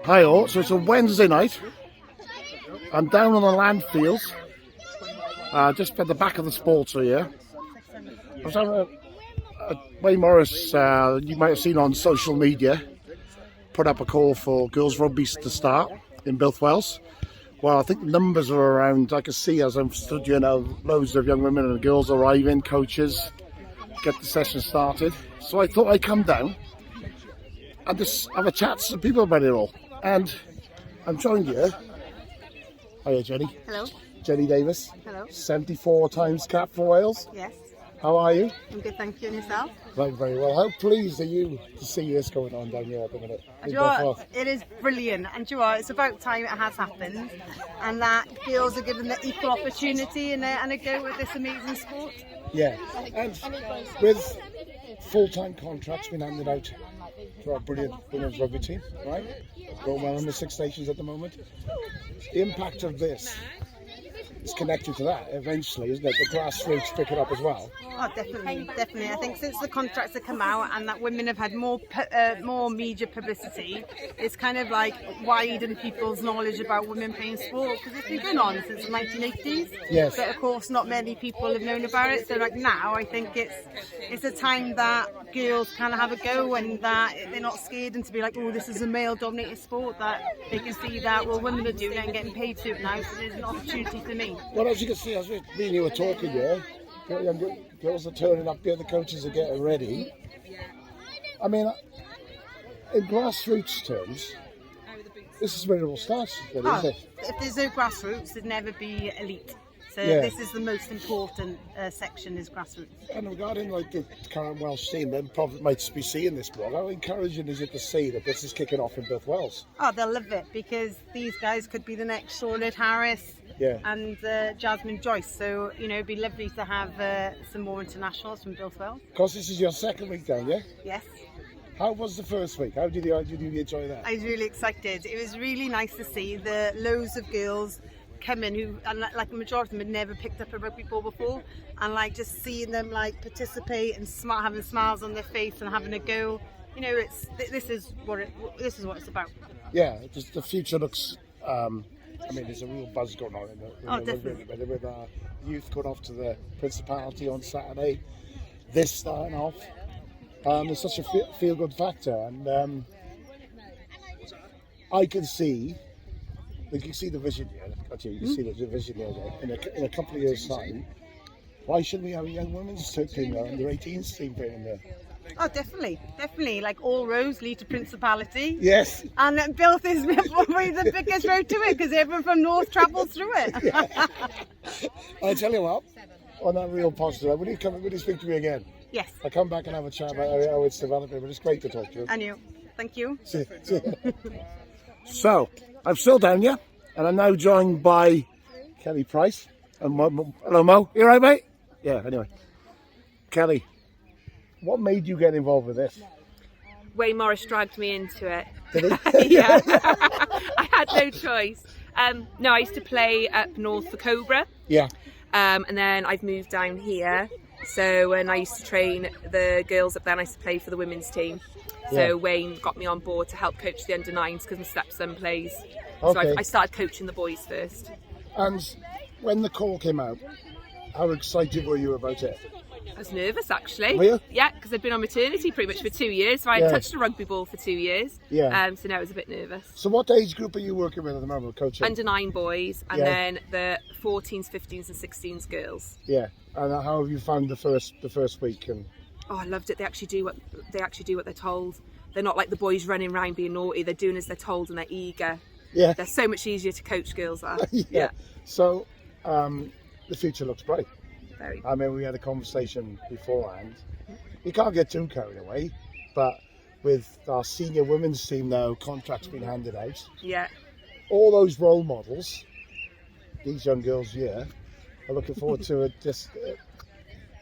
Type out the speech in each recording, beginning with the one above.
Hi all, so it's a Wednesday night. I'm down on the Lant fields, just at the back of the sports here. I was having Wayne Morris, you might have seen on social media, put up a call for girls rugby to start in Builth Wells. Well, I think the numbers are around, I can see as I'm stood here now, loads of young women and girls arriving, coaches, get the session started. So I thought I'd come down and just have a chat to some people about it all. And I'm joined here. Hiya, Jenny. Hello. Jenny Davies. Hello. 74 times cap for Wales. Yes. How are you? I'm good, thank you. And yourself? Very, very well. How pleased are you to see this going on down here at the minute? Do you know what? It is brilliant. And do you know what? It's about time it has happened. And that girls are given the equal opportunity and a go with this amazing sport. Yeah. And with full-time contracts being handed out to our brilliant women's rugby team, right? Going well in the 6 nations at the moment. The impact of this is connected to that eventually, isn't it? The grassroots pick it up as well. Oh, definitely. I think since the contracts have come out and that women have had more media publicity, it's kind of like widened people's knowledge about women playing sport, because it's been going on since the 1980s. Yes. But of course, not many people have known about it. So like now, I think it's a time that girls kind of have a go and that they're not scared and to be like, oh, this is a male-dominated sport, that they can see that, well, women are doing it and getting paid to it now, so there's an opportunity for me. Well, as you can see, as me and you were talking here, young girls are turning up here, the coaches are getting ready. I mean, in grassroots terms, this is where it all starts, really, isn't it? If there's no grassroots, there'd never be elite. So this is the most important section, is grassroots. And regarding like the current Welsh team, then probably might be seeing this blog. How encouraging is it to see that this is kicking off in Builth Wells? Oh, they'll love it, because these guys could be the next Charlotte Harris and Jasmine Joyce. So, you know, it'd be lovely to have some more internationals from Builth Wells. Because this is your second week down, yeah? Yes. How was the first week? How did you enjoy that? I was really excited. It was really nice to see the loads of girls come in who, and like the majority of them, had never picked up a rugby ball before, and like just seeing them like participate and having smiles on their face and having a go. You know, this is what it's about. Yeah, just the future looks. I mean, there's a real buzz going on in the rugby with our youth going off to the Principality on Saturday. This starting off, there's such a feel-good factor, and I can see. You can see the vision here. You can see the vision here. In a couple of years' time, why shouldn't we have a young women's team there, under 18s team playing there? Oh, definitely. Like all roads lead to Principality. Yes. And Builth is probably the biggest road to it, because everyone from north travels through it. Yeah. I tell you what, on that real positive, will you speak to me again? Yes. I'll come back and have a chat about how it's developing, but it's great to talk to you. And you. Thank you. See you. So, I'm still down here, and I'm now joined by Kelly Price. And hello, Mo. You all right, mate? Yeah, anyway. Kelly, what made you get involved with this? Wayne Morris dragged me into it. Did he? Yeah. I had no choice. No, I used to play up north for Cobra. Yeah. And then I've moved down here. So when I used to train the girls up there, and I used to play for the women's team. So Wayne got me on board to help coach the under-9s, because my stepson plays. So I started coaching the boys first. And when the call came out, how excited were you about it? I was nervous, actually. Were you? Yeah, because I'd been on maternity pretty much for 2 years. So I hadn't touched a rugby ball for 2 years. Yeah. So now I was a bit nervous. So what age group are you working with at the moment, coaching? Under-9 boys, and then the 14s, 15s and 16s girls. Yeah. And how have you found the first week? And oh, I loved it. They actually do what they're told. They're not like the boys running around being naughty. They're doing as they're told, and they're eager. Yeah. They're so much easier to coach, girls are. Yeah. So the future looks bright. Very. I mean, we had a conversation beforehand. You can't get too carried away, but with our senior women's team now, contracts being handed out. Yeah. All those role models, these young girls here, are looking forward to just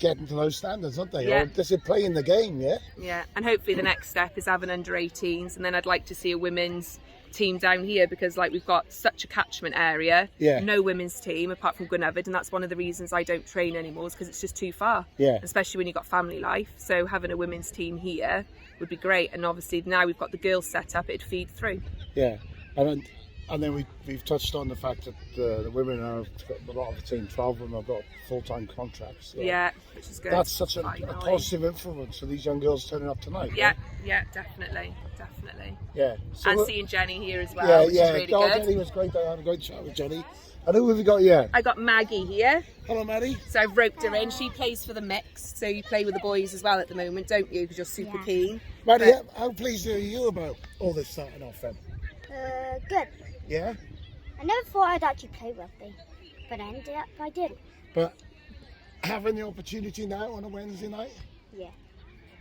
getting to those standards, aren't they? Yeah. Or just playing the game, yeah? Yeah, and hopefully the next step is having under 18s, and then I'd like to see a women's team down here, because like we've got such a catchment area, no women's team apart from Gwynedd, and that's one of the reasons I don't train anymore, is because it's just too far, especially when you've got family life. So having a women's team here would be great, and obviously now we've got the girls set up, it'd feed through. Yeah. And then we've touched on the fact that the women are, a lot of the team, 12 of them have got full-time contracts. So Yeah, which is good. that's such a positive influence for these young girls turning up tonight. Yeah, definitely. Yeah. So And seeing Jenny here as well, which is really good. Jenny was great. I had a great chat with Jenny. And who have you got here? I got Maggie here. Hello, Maddie. So I've roped her in. She plays for the mix, so you play with the boys as well at the moment, don't you? Because you're super keen. Maddie, how pleased are you about all this starting off then? Good. Yeah? I never thought I'd actually play rugby, but I ended up I did. But having the opportunity now on a Wednesday night? Yeah.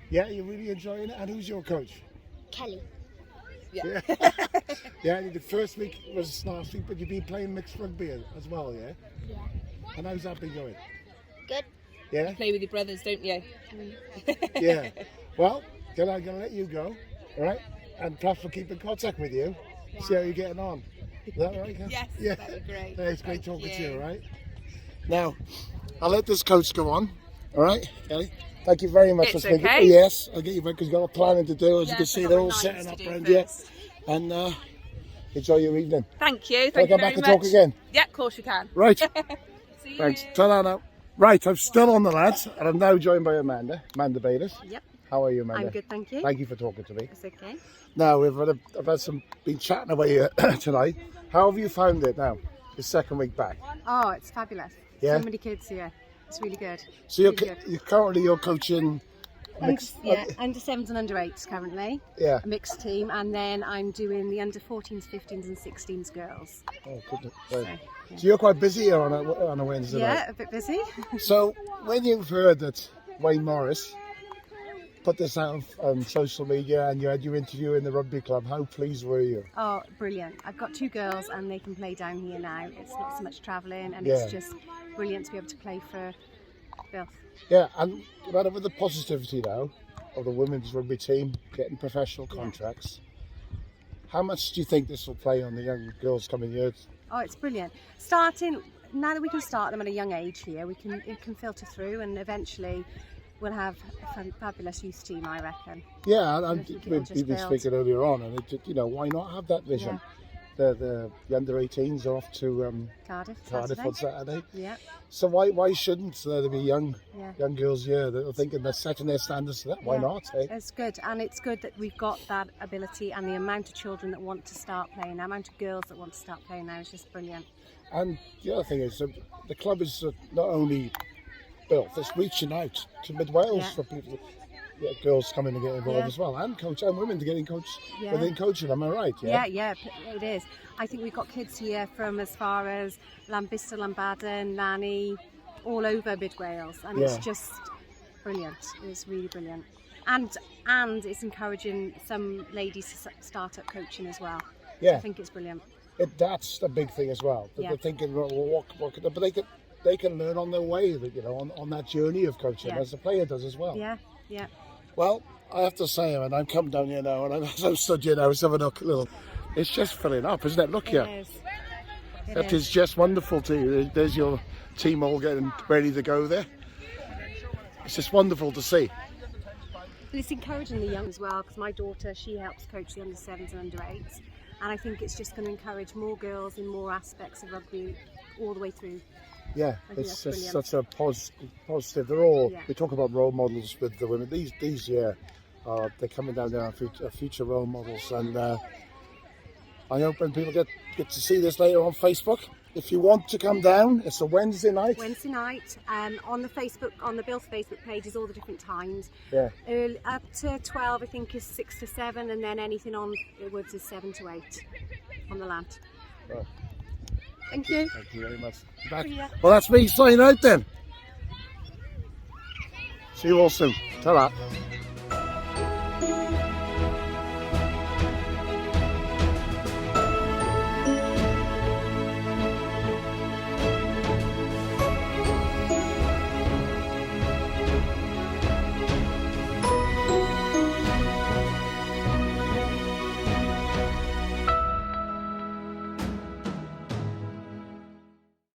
Yeah, you're really enjoying it? And who's your coach? Kelly. Yeah. Yeah, the first week was last week, but you've been playing mixed rugby as well, yeah? Yeah. And how's that been going? Good. Yeah? Play with your brothers, don't you? Yeah. Well, I'm going to let you go, all right? And perhaps we'll keep in contact with you, see how you're getting on. Is that all right, Kath? Yes, Yeah. that would be great. Yeah, it's great Thank talking to you. you, all right? Now, I'll let this coach go on, all right, Kelly? Thank you very much It's for speaking. okay. Yes, I'll get you back because you've got a planning to do. As you can Yes, see, I've they're got all my setting lines up to do around you. first. And enjoy your evening. Thank you. Can I Thank you come back very and much. talk again? Yeah, of course you can. Right. See Thanks. you. Ta-da now. Right, I'm still on the lads, and I'm now joined by Amanda Bayless. Yep, How are you, Amanda? I'm good, thank you. Thank you for talking to me. It's okay. Now, been chatting away tonight. How have you found it now? The second week back. Oh, it's fabulous. Yeah? So many kids here. It's really good. So you're, Really good. you're currently coaching mixed. Under 7s and under 8s currently. Yeah. A mixed team, and then I'm doing the under 14s, 15s, and 16s girls. Oh, goodness. Right. So you're quite busy here on a Wednesday night. Yeah, a bit busy. So when you've heard that Wayne Morris put this out on social media and you had your interview in the rugby club, how pleased were you? Oh, brilliant. I've got 2 girls and they can play down here now. It's not so much travelling, and Yeah. it's just brilliant to be able to play for Builth. Yeah, and with the positivity now of the women's rugby team getting professional contracts, how much do you think this will play on the young girls coming here? Oh, it's brilliant. Starting now that we can start them at a young age here, it can filter through, and eventually we'll have a fabulous youth team, I reckon. Yeah, and I think it will we've just been build. speaking earlier on, and why not have that vision? The under 18s are off to Cardiff on Saturday. Yeah, So why shouldn't there be young yeah. girls here that are thinking they're setting their standards to that? Why Yeah. not? Eh? It's good, and it's good that we've got that ability, and the amount of children that want to start playing, the amount of girls that want to start playing now is just brilliant. And the other thing is the club is not only built, it's reaching out to mid Wales Yeah. for people, girls coming to get involved Yeah. as well, and women to get in coach Yeah. within coaching. Am I right? Yeah, it is. I think we've got kids here from as far as Lambista, Llanbaden, Lanny, all over mid Wales, and it's just brilliant. It's really brilliant, and it's encouraging some ladies to start up coaching as well. Yeah. I think it's brilliant. That's the big thing as well. Yeah. They're thinking, well, what could they, but they can learn on their way, on that journey of coaching, Yeah. as the player does as well. Yeah. Well, I have to say, and I'm coming down here now, and as I'm stood here now, it's having a little. It's just filling up, isn't it? Look here. It is. That is just wonderful to you. There's your team all getting ready to go there. It's just wonderful to see. But it's encouraging the young as well, because my daughter, she helps coach the under 7s and under 8s, and I think it's just going to encourage more girls in more aspects of rugby all the way through. Yeah, I think it's that's just brilliant. such a positive. They're all. Yeah. We talk about role models with the women. These they're coming down there are future role models, and I hope when people get to see this later on Facebook. If you want to come down, it's a Wednesday night. Wednesday night, on the Builth Facebook page is all the different times. Yeah. Early, up to 12, I think, is 6 to 7, and then anything onwards is 7 to 8 on the Lant. Right. Thank you. Thank you very much. Yeah. Well, that's me signing out then. See you all soon. Ta-ra.